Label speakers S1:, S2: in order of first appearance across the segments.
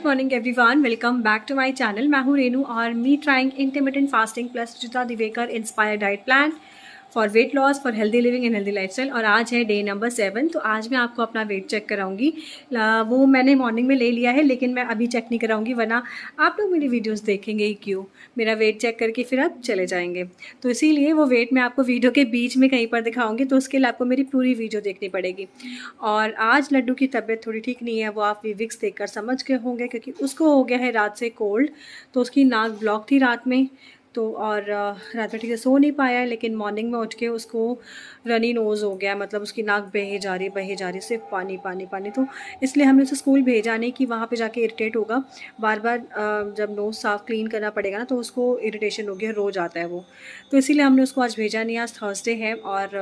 S1: Morning everyone, welcome back to my channel. मैं हूँ रेनू और me trying intermittent fasting plus Ruchita Diwekar inspire diet plan for weight loss for healthy living and healthy lifestyle. और आज है day number 7। तो आज मैं आपको अपना वेट चेक कराऊंगी। वो मैंने मॉर्निंग में ले लिया है, लेकिन मैं अभी चेक नहीं कराऊंगी, वरना आप लोग मेरी वीडियोस देखेंगे ही क्यों। मेरा वेट चेक करके फिर आप चले जाएंगे। तो इसीलिए वो वेट मैं आपको वीडियो के बीच में कहीं पर दिखाऊंगी, तो उसके लिए आपको मेरी पूरी वीडियो देखनी पड़ेगी। और आज लड्डू की तबीयत थोड़ी ठीक नहीं है, वो आप विक्स देखकर समझ गए होंगे, क्योंकि उसको हो गया है रात से कोल्ड। तो उसकी नाक ब्लॉक थी रात में, तो और रात में ठीक से सो नहीं पाया है, लेकिन मॉर्निंग में उठ के उसको रनी नोज़ हो गया, मतलब उसकी नाक बहे जा रही सिर्फ पानी पानी पानी। तो इसलिए हमने उसे स्कूल भेजा नहीं कि वहाँ पे जाके इरिटेट होगा बार बार। जब नोज़ साफ़ क्लीन करना पड़ेगा ना, तो उसको इरिटेशन हो गया, रोज़ आता है वो। तो इसीलिए हमने उसको आज भेजा नहीं। आज थर्सडे है और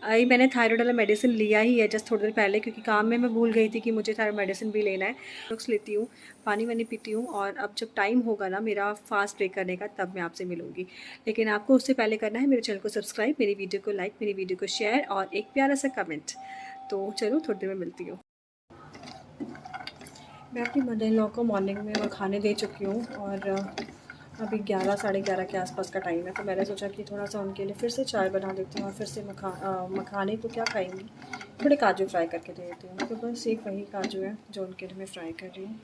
S1: अभी मैंने थायराइड वाला मेडिसिन लिया ही है जस्ट थोड़ी देर पहले, क्योंकि काम में मैं भूल गई थी कि मुझे थायराइड मेडिसिन भी लेना है। ड्रग्स लेती हूँ, पानी वानी पीती हूँ, और अब जब टाइम होगा ना मेरा फास्ट ब्रेक करने का, तब मैं आपसे मिलूँगी। लेकिन आपको उससे पहले करना है मेरे चैनल को सब्सक्राइब, मेरी वीडियो को लाइक, मेरी वीडियो को शेयर और एक प्यारा सा कमेंट। तो चलो थोड़ी देर में मिलती हूँ। मैं अपनी मदर इन लॉ को मॉर्निंग में मैं खाने दे चुकी हूँ, और अभी 11 साढ़े 11 के आसपास का टाइम है। तो मैंने सोचा कि थोड़ा सा उनके लिए फिर से चाय बना देती हूँ, और फिर से मखाने तो क्या खाएंगी, थोड़े काजू फ्राई करके दे देती हूँ। तो बस एक वही काजू है जो उनके लिए मैं फ्राई कर रही हूँ।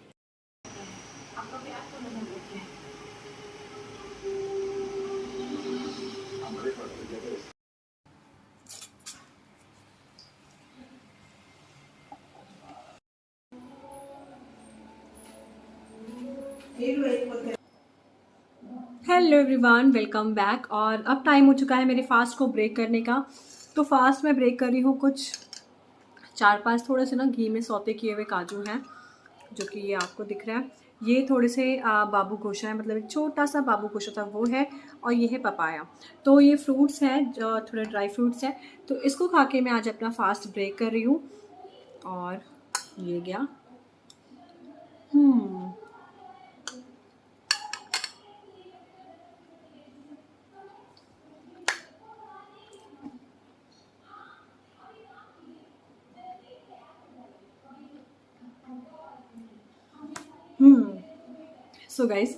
S1: Hello everyone, welcome back. और अब टाइम हो चुका है मेरे फास्ट को ब्रेक करने का। तो फास्ट मैं ब्रेक कर रही हूँ। कुछ 4-5 थोड़े से ना घी में सौते किए हुए काजू हैं, जो कि ये आपको दिख रहा है। ये थोड़े से बाबू गोशा है, मतलब एक छोटा सा बाबू गोशा था वो है, और ये है पपाया। तो ये फ्रूट्स हैं, जो थोड़े ड्राई फ्रूट्स हैं। तो इसको खा के मैं आज अपना फास्ट ब्रेक कर रही हूँ। और ये गया। सो गाइस,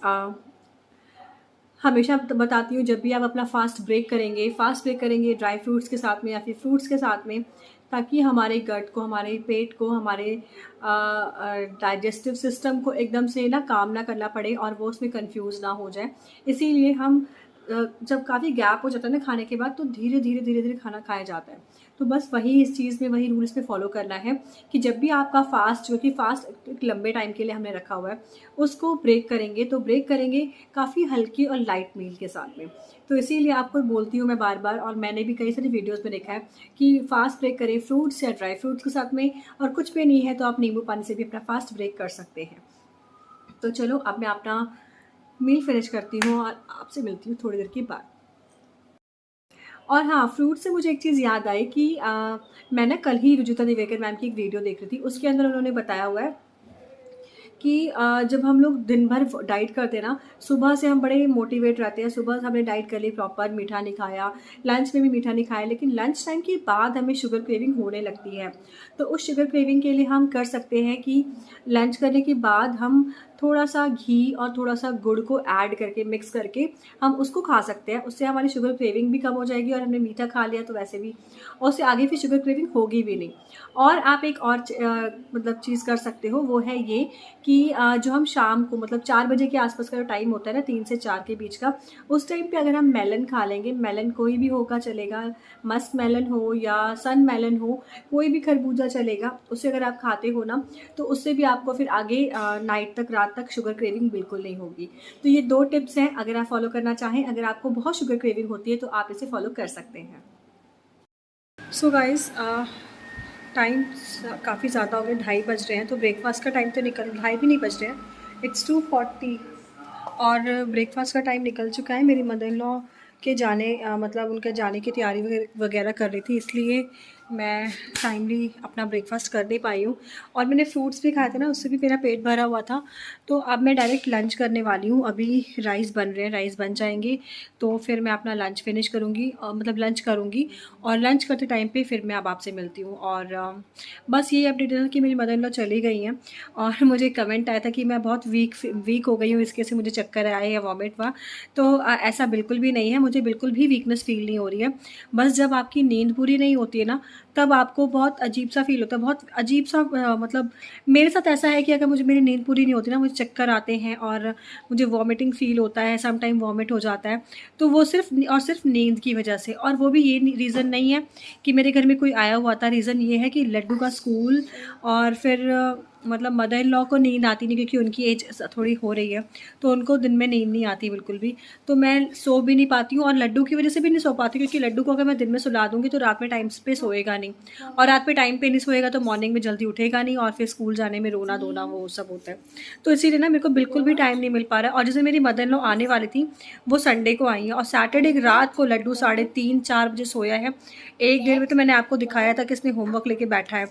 S1: हमेशा बताती हूँ, जब भी आप अपना फास्ट ब्रेक करेंगे ड्राई फ्रूट्स के साथ में या फिर फ्रूट्स के साथ में, ताकि हमारे गट को, हमारे पेट को, हमारे डाइजेस्टिव सिस्टम को एकदम से ना काम ना करना पड़े और वो उसमें कंफ्यूज ना हो जाए। इसीलिए हम जब काफ़ी गैप हो जाता है ना खाने के बाद, तो धीरे धीरे खाना खाया जाता है। तो बस वही इस चीज़ में वही रूल्स में फॉलो करना है कि जब भी आपका फास्ट, जो कि फास्ट एक लंबे टाइम के लिए हमने रखा हुआ है, उसको ब्रेक करेंगे, तो ब्रेक करेंगे काफ़ी हल्की और लाइट मील के साथ में। तो इसीलिए आपको बोलती हूँ मैं बार बार, और मैंने भी कई सारी वीडियोस में देखा है कि फास्ट ब्रेक करें फ्रूट्स या ड्राई फ्रूट्स के साथ में, और कुछ भी नहीं है तो आप नींबू पानी से भी अपना फास्ट ब्रेक कर सकते हैं। तो चलो अब मैं अपना मील फिनिश करती हूँ और आपसे मिलती हूँ थोड़ी देर के बाद। और हाँ, फ्रूट से मुझे एक चीज़ याद आई कि मैं ना कल ही रुजुता दिवेकर मैम की एक वीडियो देख रही थी। उसके अंदर उन्होंने बताया हुआ है कि जब हम लोग दिन भर डाइट करते हैं ना, सुबह से हम बड़े मोटिवेट रहते हैं, सुबह हमने डाइट कर ली प्रॉपर, मीठा नहीं खाया, लंच में भी मीठा नहीं खाया, लेकिन लंच टाइम के बाद हमें शुगर क्रेविंग होने लगती है। तो उस शुगर क्रेविंग के लिए हम कर सकते हैं कि लंच करने के बाद हम थोड़ा सा घी और थोड़ा सा गुड़ को ऐड करके, मिक्स करके हम उसको खा सकते हैं। उससे हमारी शुगर क्रेविंग भी कम हो जाएगी, और हमने मीठा खा लिया तो वैसे भी, और उससे आगे फिर शुगर क्रेविंग होगी भी नहीं। और आप एक और मतलब चीज़ कर सकते हो, वो है ये कि जो हम शाम को, मतलब 4 बजे के आसपास का जो टाइम होता है ना, 3 से 4 के बीच का, उस टाइम पे अगर हम मेलन खा लेंगे, मेलन कोई भी होगा चलेगा, मस्क मेलन हो या सन मेलन हो, कोई भी खरबूजा चलेगा, उससे अगर आप खाते हो ना, तो उससे भी आपको फिर आगे नाइट तक, रात तक शुगर क्रेविंग बिल्कुल नहीं होगी। तो ये 2 टिप्स हैं, अगर आप फॉलो करना चाहें, अगर आपको बहुत शुगर क्रेविंग होती है तो आप इसे फॉलो कर सकते हैं। सो गाइस, टाइम काफ़ी ज़्यादा हो गया, 2:30 बज रहे हैं। तो ब्रेकफास्ट का टाइम तो निकल, 2:30 भी नहीं बज रहे हैं, इट्स 2:40, और ब्रेकफास्ट का टाइम निकल चुका है। मेरी मदर इन लॉ के जाने मतलब उनके जाने की तैयारी वगैरह कर रही थी, इसलिए मैं टाइमली अपना ब्रेकफास्ट कर नहीं पाई हूँ और मैंने फ्रूट्स भी खाए थे ना, उससे भी मेरा पेट भरा हुआ था। तो अब मैं डायरेक्ट लंच करने वाली हूँ। अभी राइस बन रहे हैं, राइस बन जाएंगे तो फिर मैं अपना लंच फिनिश करूँगी, मतलब लंच करूँगी। और लंच करते टाइम पे फिर मैं अब आपसे मिलती हूँ। और बस यही अपडेट था कि मेरी मदर इन लॉ चली गई हैं और मुझे कमेंट आया था कि मैं बहुत वीक हो गई हूँ, इसके से मुझे चक्कर आए या वॉमिट हुआ। तो ऐसा बिल्कुल भी नहीं है, मुझे बिल्कुल भी वीकनेस फील नहीं हो रही है। बस जब आपकी नींद पूरी नहीं होती है ना, तब आपको बहुत अजीब सा फ़ील होता है, बहुत अजीब सा मतलब मेरे साथ ऐसा है कि अगर मेरी नींद पूरी नहीं होती ना, मुझे चक्कर आते हैं और मुझे वॉमिटिंग फ़ील होता है, सम टाइम वॉमिट हो जाता है। तो वो सिर्फ़ नींद की वजह से, और वो भी ये रीज़न नहीं है कि मेरे घर में कोई आया हुआ था। रीज़न ये है कि लड्डू का स्कूल और फिर मतलब मदर इन लॉ को नींद आती नहीं क्योंकि उनकी एज थोड़ी हो रही है, तो उनको दिन में नींद नहीं आती बिल्कुल भी। तो मैं सो भी नहीं पाती हूँ और लड्डू की वजह से भी नहीं सो पाती, क्योंकि लड्डू को अगर मैं दिन में सुला दूँगी तो रात में टाइम पे सोएगा नहीं, और रात पे टाइम पे नहीं सोएगा तो मॉर्निंग में जल्दी उठेगा नहीं और फिर स्कूल जाने में रोना धोना वो सब होता है। तो इसीलिए ना मेरे को बिल्कुल भी टाइम नहीं मिल पा रहा है। और जैसे मेरी मदर इन लॉ आने वाली थी, वो संडे को आई हैं और सैटरडे की रात को लड्डू 3:30-4 बजे सोया है। 1 डेढ़ बजे तो मैंने आपको दिखाया था कि इसने होमवर्क लेके बैठा है।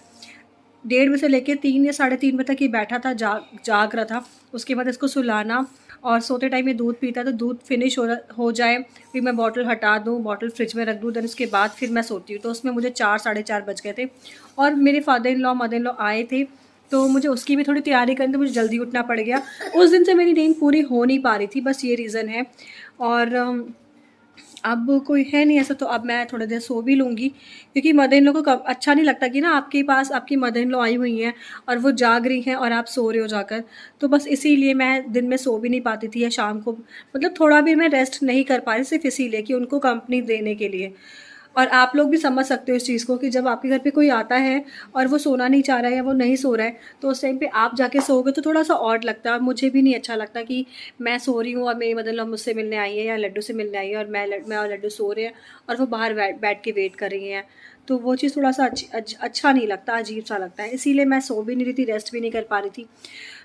S1: 1:30 से लेके 3 या साढ़े 3 बजे तक ये बैठा था, जाग रहा था। उसके बाद इसको सुलाना, और सोते टाइम ये दूध पीता है तो दूध फिनिश हो जाए, फिर मैं बॉटल हटा दूँ, बॉटल फ्रिज में रख दूँ, देन उसके बाद फिर मैं सोती हूँ। तो उसमें मुझे 4 साढ़े 4 बज गए थे। और मेरे father in law mother in law आए थे, तो मुझे उसकी भी थोड़ी तैयारी करनी थी, मुझे जल्दी उठना पड़ गया। उस दिन से मेरी नींद पूरी हो नहीं पा रही थी, बस ये रीज़न है। और अब कोई है नहीं ऐसा, तो अब मैं थोड़ी देर सो भी लूँगी, क्योंकि मदर इन लॉ को अच्छा नहीं लगता कि ना आपके पास आपकी मदर इन लॉ आई हुई हैं और वो जाग रही हैं और आप सो रहे हो जाकर। तो बस इसीलिए मैं दिन में सो भी नहीं पाती थी, या शाम को मतलब थोड़ा भी मैं रेस्ट नहीं कर पा रही, सिर्फ इसीलिए कि उनको कंपनी देने के लिए। और आप लोग भी समझ सकते हो इस चीज़ को कि जब आपके घर पे कोई आता है और वो सोना नहीं चाह रहा है या वो नहीं सो रहा है, तो उस टाइम पे आप जाके सोओगे तो थोड़ा सा ऑड लगता है। और मुझे भी नहीं अच्छा लगता कि मैं सो रही हूँ और मेरी मदर इन लॉ मुझसे मिलने आई है या लड्डू से मिलने आई है, और मैं और लड्डू सो रहे हैं और वो बाहर बैठ के वेट कर रही हैं। तो वो चीज़ थोड़ा सा अच्छा नहीं लगता, अजीब सा लगता है। इसीलिए मैं सो भी नहीं रही थी, रेस्ट भी नहीं कर पा रही थी।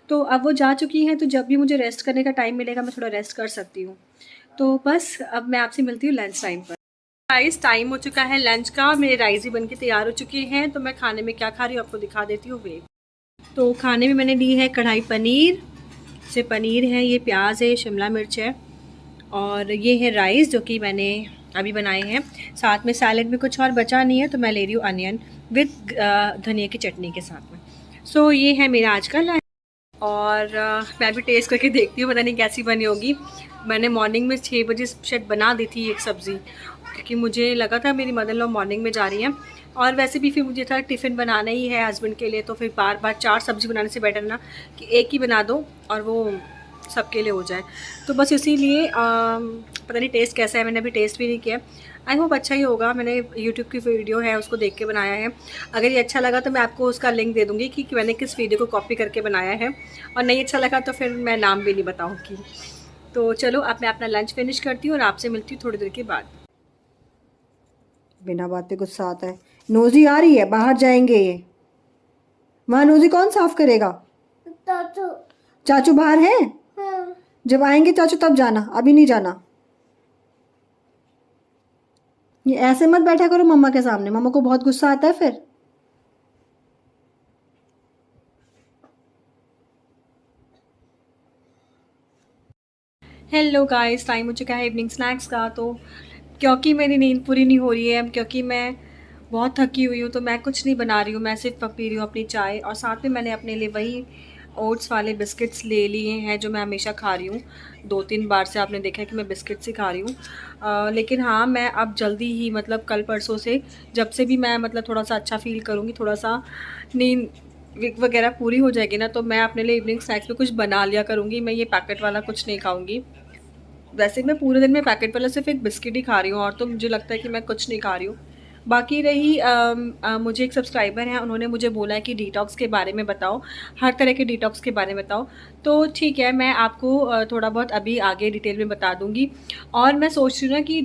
S1: तो अब वो जा चुकी हैं, तो जब भी मुझे रेस्ट करने का टाइम मिलेगा मैं थोड़ा रेस्ट कर सकती हूँ। तो बस अब मैं आपसे मिलती हूँ लंच टाइम पर। राइस टाइम हो चुका है लंच का, मेरे राइस भी बनके तैयार हो चुके हैं। तो मैं खाने में क्या खा रही हूँ आपको दिखा देती हूँ। वे तो खाने में मैंने ली है कढ़ाई पनीर, से पनीर है, ये प्याज है, शिमला मिर्च है, और ये है राइस जो कि मैंने अभी बनाए हैं। साथ में सैलेड में कुछ और बचा नहीं है तो मैं ले रही हूँ अनियन विद धनिया की चटनी के साथ में। सो ये है मेरा आज का लंच। और मैं भी टेस्ट करके देखती हूँ, पता नहीं कैसी बनी होगी। मैंने मॉर्निंग में 6 बजे शायद बना दी थी एक सब्ज़ी, क्योंकि मुझे लगा था मेरी मदर इन लॉ मॉर्निंग में जा रही हैं, और वैसे भी फिर मुझे था टिफ़िन बनाना ही है हस्बैंड के लिए, तो फिर बार बार 4 सब्ज़ी बनाने से बेटर ना कि एक ही बना दो और वो सबके लिए हो जाए। तो बस इसीलिए पता नहीं टेस्ट कैसा है, मैंने अभी टेस्ट भी नहीं किया। आई होप अच्छा ही होगा। मैंने यूट्यूब की वीडियो है उसको देख के बनाया है। अगर ये अच्छा लगा तो मैं आपको उसका लिंक दे दूँगी कि मैंने किस वीडियो को कॉपी करके बनाया है, और नहीं अच्छा लगा तो फिर मैं नाम भी नहीं बताऊँगी। तो चलो अब मैं अपना लंच फिनिश करती हूँ और आपसे मिलती हूँ थोड़ी देर के बाद।
S2: बिना बात पे गुस्सा आता है। नोजी आ रही है, बाहर जाएंगे ये। वहाँ नोजी कौन साफ करेगा? चाचू। चाचू बाहर हैं? हाँ। जब आएंगे चाचू तब जाना, अभी नहीं जाना। ये ऐसे मत बैठा करो मम्मा के सामने, मम्मा को बहुत गुस्सा आता है फिर।
S1: हेलो गाइस, टाइम हो चुका है इवनिंग स्नैक्स का। तो क्योंकि मेरी नींद पूरी नहीं हो रही है, क्योंकि मैं बहुत थकी हुई हूँ, तो मैं कुछ नहीं बना रही हूँ। मैं सिर्फ पी रही हूँ अपनी चाय, और साथ में मैंने अपने लिए वही ओट्स वाले बिस्किट्स ले लिए हैं जो मैं हमेशा खा रही हूँ। 2-3 बार से आपने देखा है कि मैं बिस्किट्स ही खा रही हूँ। लेकिन हाँ, मैं अब जल्दी ही मतलब कल परसों से, जब से भी मैं मतलब थोड़ा सा अच्छा फ़ील करूँगी, थोड़ा सा नींद वगैरह पूरी हो जाएगी ना, तो मैं अपने लिए इवनिंग स्नैक्स में कुछ बना लिया करूँगी। मैं ये पैकेट वाला कुछ नहीं खाऊँगी। वैसे मैं पूरे दिन में पैकेट वाला सिर्फ एक बिस्किट ही खा रही हूँ, और तो मुझे लगता है कि मैं कुछ नहीं खा रही हूँ। बाकी रही मुझे एक सब्सक्राइबर हैं, उन्होंने मुझे बोला है कि डिटॉक्स के बारे में बताओ, हर तरह के डिटॉक्स के बारे में बताओ। तो ठीक है, मैं आपको थोड़ा बहुत अभी आगे डिटेल में बता दूँगी। और मैं सोच रही हूँ ना कि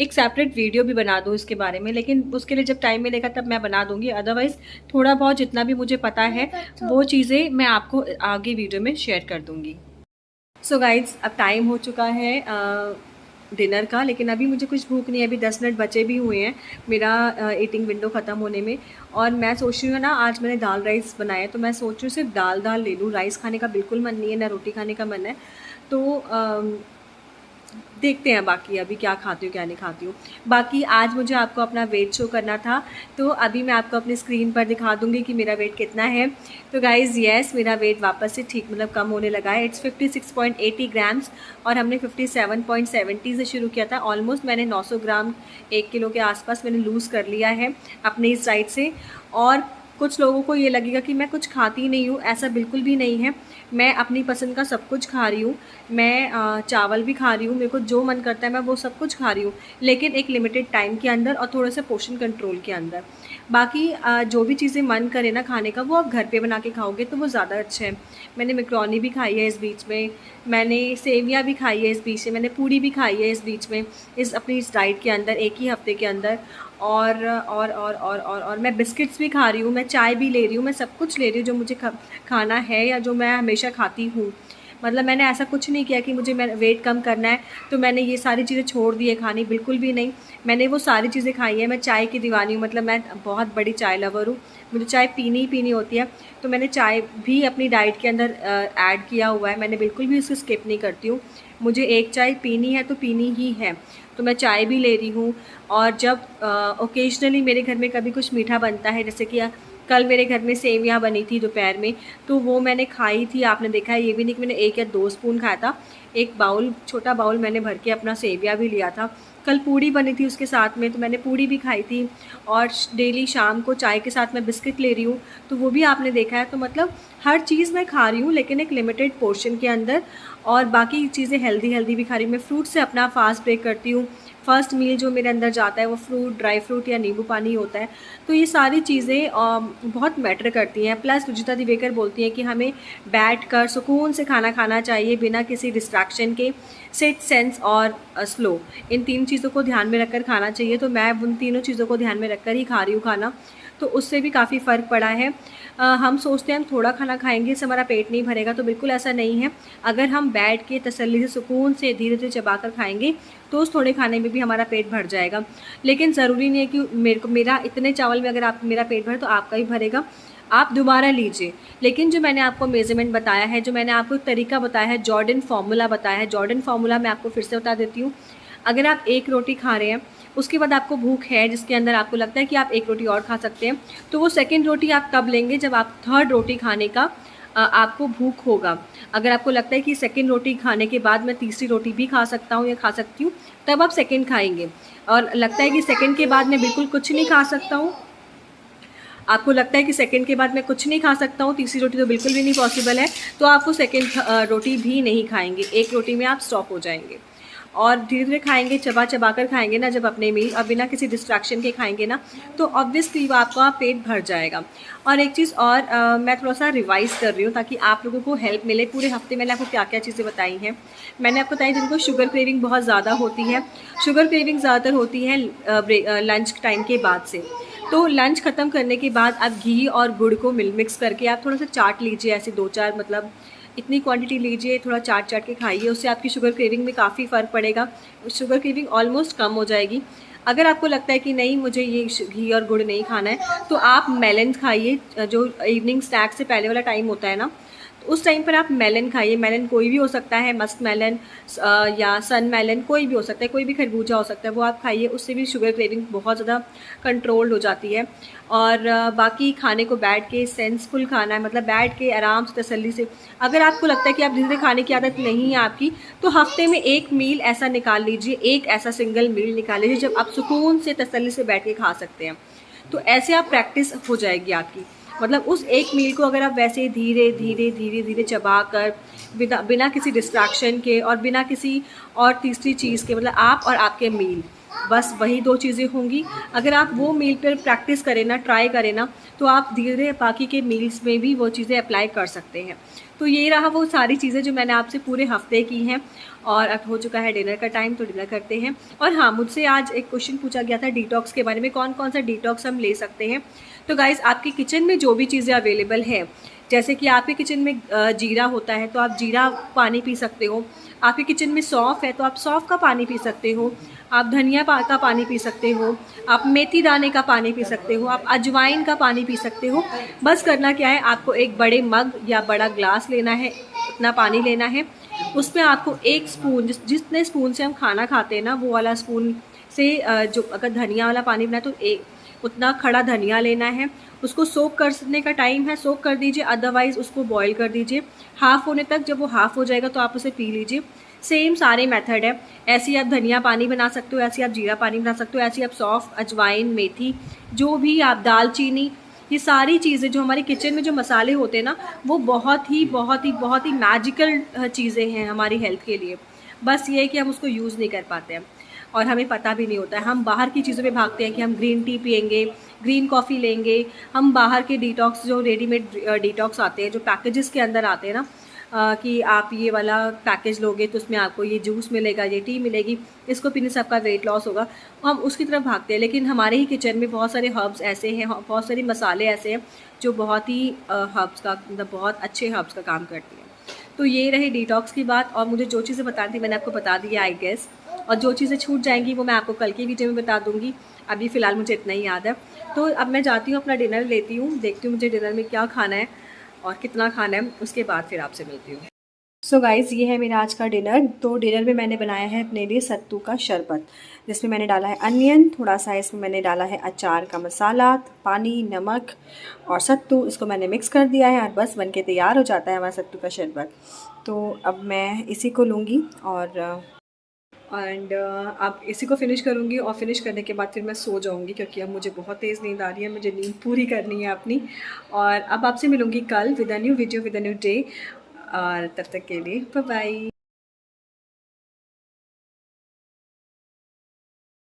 S1: एक सेपरेट वीडियो भी बना दूँ इसके बारे में, लेकिन उसके लिए जब टाइम मिलेगा तब मैं बना दूँगी। अदरवाइज़ थोड़ा बहुत जितना भी मुझे पता है वो चीज़ें मैं आपको आगे वीडियो में शेयर कर दूँगी। सो गाइड्स, अब टाइम हो चुका है डिनर का, लेकिन अभी मुझे कुछ भूख नहीं है। अभी 10 मिनट बचे भी हुए हैं मेरा ईटिंग विंडो ख़त्म होने में। और मैं सोच रही हूँ ना, आज मैंने दाल राइस बनाया है, तो मैं सोच रही हूँ सिर्फ दाल ले लूँ। राइस खाने का बिल्कुल मन नहीं है, ना रोटी खाने का मन है। तो देखते हैं बाकी अभी क्या खाती हूँ क्या नहीं खाती हूँ। बाकी आज मुझे आपको अपना वेट शो करना था, तो अभी मैं आपको अपनी स्क्रीन पर दिखा दूँगी कि मेरा वेट कितना है। तो गाइज़ यस, मेरा वेट वापस से ठीक मतलब कम होने लगा है। इट्स 56.80 ग्राम्स और हमने 57.70 से शुरू किया था। ऑलमोस्ट मैंने 900 ग्राम 1 किलो के आसपास मैंने लूज़ कर लिया है अपनी इस डाइट से। और कुछ लोगों को ये लगेगा कि मैं कुछ खाती नहीं हूँ, ऐसा बिल्कुल भी नहीं है। मैं अपनी पसंद का सब कुछ खा रही हूँ। मैं चावल भी खा रही हूँ, मेरे को जो मन करता है मैं वो सब कुछ खा रही हूँ, लेकिन एक लिमिटेड टाइम के अंदर और थोड़े से पोर्शन कंट्रोल के अंदर। बाकी जो भी चीज़ें मन करे ना खाने का, वो आप घर पे बना के खाओगे तो वो ज़्यादा अच्छा है। मैंने मैक्रोनी भी खाई है इस बीच में, मैंने सेवियाँ भी खाई है इस बीच में, मैंने पूड़ी भी खाई है इस बीच में, इस अपनी इस डाइट के अंदर एक ही हफ्ते के अंदर। और मैं बिस्किट्स भी खा रही हूँ, मैं चाय भी ले रही हूँ, मैं सब कुछ ले रही हूँ जो मुझे खाना है या जो मैं हमेशा खाती हूँ। मतलब मैंने ऐसा कुछ नहीं किया कि मुझे वेट कम करना है तो मैंने ये सारी चीज़ें छोड़ दी है खानी, बिल्कुल भी नहीं। मैंने वो सारी चीज़ें खाई है। मैं चाय की दीवानी हूँ, मतलब मैं बहुत बड़ी चाय लवर हूँ, मुझे चाय पीनी ही पीनी होती है। तो मैंने चाय भी अपनी डाइट के अंदर ऐड किया हुआ है, मैंने बिल्कुल भी उसको स्किप नहीं करती हूँ। मुझे एक चाय पीनी है तो पीनी ही है, तो मैं चाय भी ले रही हूँ। और जब ओकेजनली मेरे घर में कभी कुछ मीठा बनता है, जैसे कि कल मेरे घर में सेवियाँ बनी थी दोपहर में, तो वो मैंने खाई थी। आपने देखा है, ये भी नहीं कि मैंने 1 या 2 स्पून खाया था, एक बाउल, छोटा बाउल मैंने भर के अपना सेवियाँ भी लिया था। कल पूड़ी बनी थी उसके साथ में, तो मैंने पूड़ी भी खाई थी। और डेली शाम को चाय के साथ मैं बिस्किट ले रही हूँ, तो वो भी आपने देखा है। तो मतलब हर चीज़ मैं खा रही हूँ, लेकिन एक लिमिटेड पोर्शन के अंदर। और बाकी चीज़ें हेल्दी भी खा रही हूँ। मैं फ्रूट से अपना फास्ट ब्रेक करती हूँ। फर्स्ट मील जो मेरे अंदर जाता है वो फ्रूट, ड्राई फ्रूट या नींबू पानी होता है। तो ये सारी चीज़ें बहुत मैटर करती हैं। प्लस रुचिता दिवेकर बोलती हैं कि हमें बैठकर सुकून से खाना खाना चाहिए, बिना किसी डिस्ट्रैक्शन के। सिट, सेंस और स्लो, इन 3 चीज़ों को ध्यान में रखकर खाना चाहिए। तो मैं उन तीनों चीज़ों को ध्यान में रखकर ही खा रही हूँ खाना, तो उससे भी काफ़ी फ़र्क पड़ा है। हम सोचते हैं हम थोड़ा खाना खाएंगे इससे हमारा पेट नहीं भरेगा, तो बिल्कुल ऐसा नहीं है। अगर हम बैठ के तसल्ली से सुकून से धीरे धीरे चबा कर खाएंगे तो उस थोड़े खाने में भी हमारा पेट भर जाएगा। लेकिन ज़रूरी नहीं है कि मेरा इतने चावल में अगर आप मेरा पेट भरे तो आपका ही भरेगा, आप दोबारा लीजिए। लेकिन जो मैंने आपको मेज़रमेंट बताया है, जो मैंने आपको तरीका बताया है, जॉर्डन फार्मूला बताया है, जॉर्डन फार्मूला मैं आपको फिर से बता देती हूँ। अगर आप 1 रोटी खा रहे हैं, उसके बाद आपको भूख है, जिसके अंदर आपको लगता है कि आप 1 रोटी और खा सकते हैं, तो वो सेकंड रोटी आप तब लेंगे जब आप थर्ड रोटी खाने का आपको भूख होगा। अगर आपको लगता है कि सेकंड रोटी खाने के बाद मैं तीसरी रोटी भी खा सकता हूँ या खा सकती हूँ, तब आप सेकंड खाएंगे। और लगता है कि सेकंड के बाद मैं बिल्कुल कुछ नहीं खा सकता हूँ, आपको लगता है कि सेकंड के बाद मैं कुछ नहीं खा सकता हूँ, तीसरी रोटी तो बिल्कुल भी नहीं पॉसिबल है, तो आप वो सेकंड रोटी भी नहीं खाएंगे। 1 रोटी में आप स्टॉप हो जाएंगे और धीरे धीरे खाएंगे, चबा कर खाएंगे ना जब अपने मील, और बिना किसी डिस्ट्रैक्शन के खाएंगे ना, तो ऑब्वियसली आपका पेट भर जाएगा। और एक चीज़ और मैं थोड़ा सा रिवाइज़ कर रही हूँ ताकि आप लोगों को हेल्प मिले। पूरे हफ्ते मैंने आपको क्या क्या चीज़ें बताई हैं, मैंने आपको बताई जिनको शुगर क्रेविंग बहुत ज़्यादा होती है। शुगर क्रेविंग ज़्यादातर होती है लंच टाइम के बाद से। तो लंच ख़त्म करने के बाद आप घी और गुड़ को मिक्स करके आप थोड़ा सा चाट लीजिए, ऐसे 2-4 मतलब इतनी क्वांटिटी लीजिए, थोड़ा चाट के खाइए, उससे आपकी शुगर क्रेविंग में काफ़ी फ़र्क पड़ेगा, शुगर क्रेविंग ऑलमोस्ट कम हो जाएगी। अगर आपको लगता है कि नहीं मुझे ये घी और गुड़ नहीं खाना है, तो आप मेलन खाइए, जो इवनिंग स्नैक से पहले वाला टाइम होता है ना, तो उस टाइम पर आप मेलन खाइए। मेलन कोई भी हो सकता है, मस्क मेलन या सन मेलन, कोई भी हो सकता है, कोई भी खरबूजा हो सकता है, वो आप खाइए, उससे भी शुगर क्रेविंग बहुत ज़्यादा कंट्रोल्ड हो जाती है। और बाकी खाने को बैठ के सेंसफुल खाना है, मतलब बैठ के आराम से तसल्ली से। अगर आपको लगता है कि आप धीरे धीरे खाने की आदत नहीं है आपकी, तो हफ्ते में 1 मील ऐसा निकाल लीजिए, एक ऐसा सिंगल मील निकाल लीजिए जब आप सुकून से तसल्ली से बैठ के खा सकते हैं। तो ऐसे आप प्रैक्टिस हो जाएगी आपकी, मतलब उस 1 मील को अगर आप वैसे धीरे धीरे चबा कर बिना किसी डिस्ट्रैक्शन के और बिना किसी और तीसरी चीज़ के, मतलब आप और आपके मील, बस वही 2 चीज़ें होंगी। अगर आप वो मील पर प्रैक्टिस करें ना, ट्राई करें ना, तो आप धीरे धीरे बाकी के मील्स में भी वो चीज़ें अप्लाई कर सकते हैं। तो ये रहा वो सारी चीज़ें जो मैंने आपसे पूरे हफ्ते की हैं। और अब हो चुका है डिनर का टाइम, तो डिनर करते हैं। और हाँ, मुझसे आज एक क्वेश्चन पूछा गया था डिटॉक्स के बारे में, कौन कौन सा डिटॉक्स हम ले सकते हैं। तो गाइज़, आपके किचन में जो भी चीज़ें अवेलेबल है, जैसे कि आपके किचन में जीरा होता है तो आप जीरा पानी पी सकते हो, आपके किचन में सौंफ है तो आप सौंफ का पानी पी सकते हो, आप धनिया का पानी पी सकते हो, आप मेथी दाने का पानी पी सकते हो, आप अजवाइन का पानी पी सकते हो। बस करना क्या है, आपको एक बड़े मग या बड़ा ग्लास लेना है, उतना पानी लेना है, उसमें आपको एक स्पून, जितने स्पून से हम खाना खाते हैं ना वो वाला स्पून से जो अगर धनिया वाला पानी बनाए तो एक उतना खड़ा धनिया लेना है, उसको सोक करने का टाइम है, सोक कर दीजिए, अदरवाइज़ उसको बॉईल कर दीजिए हाफ़ होने तक। जब वो हाफ़ हो जाएगा तो आप उसे पी लीजिए। सेम सारे मेथड है, ऐसे ही आप धनिया पानी बना सकते हो, ऐसे ही आप जीरा पानी बना सकते हो, ऐसे ही आप सौंफ, अजवाइन, मेथी, जो भी आप दालचीनी, ये सारी चीज़ें जो हमारे किचन में जो मसाले होते हैं ना वो बहुत ही मैजिकल चीज़ें हैं हमारी हेल्थ के लिए। बस ये है कि हम उसको यूज़ नहीं कर पाते हैं और हमें पता भी नहीं होता है। हम बाहर की चीज़ों पे भागते हैं कि हम ग्रीन टी पिएंगे, ग्रीन कॉफ़ी लेंगे, हम बाहर के डिटॉक्स जो रेडीमेड डिटॉक्स आते हैं, जो पैकेजेस के अंदर आते हैं ना, कि आप ये वाला पैकेज लोगे तो उसमें आपको ये जूस मिलेगा, ये टी मिलेगी, इसको पीने से आपका वेट लॉस होगा, हम उसकी तरफ भागते हैं। लेकिन हमारे ही किचन में बहुत सारे हर्ब्स ऐसे हैं, बहुत सारे मसाले ऐसे हैं जो बहुत ही हर्ब्स का मतलब बहुत अच्छे हर्ब्स का काम करती हैं। तो ये रही डिटॉक्स की बात, और मुझे जो चीज़ें बतानी थी मैंने आपको बता दी आई गेस, और जो चीज़ें छूट जाएंगी वो मैं आपको कल की वीडियो में बता दूंगी। अभी फ़िलहाल मुझे इतना ही याद है। तो अब मैं जाती हूँ, अपना डिनर लेती हूँ, देखती हूँ मुझे डिनर में क्या खाना है और कितना खाना है, उसके बाद फिर आपसे मिलती हूँ। सो गाइज़, ये है मेरा आज का डिनर। तो डिनर में मैंने बनाया है अपने लिए सत्तू का शरबत, जिसमें मैंने डाला है अनियन, थोड़ा सा इसमें मैंने डाला है अचार का मसाला, पानी, नमक और सत्तू, इसको मैंने मिक्स कर दिया है और बस बनके तैयार हो जाता है हमारा सत्तू का शरबत। तो अब मैं इसी को लूँगी और अब इसी को फिनिश करूँगी और फिनिश करने के बाद फिर मैं सो जाऊँगी, क्योंकि अब मुझे बहुत तेज़ नींद आ रही है, मुझे नींद पूरी करनी है अपनी। और अब आपसे मिलूँगी कल with a new video with a new day, और तब तक के लिए बाय बाय।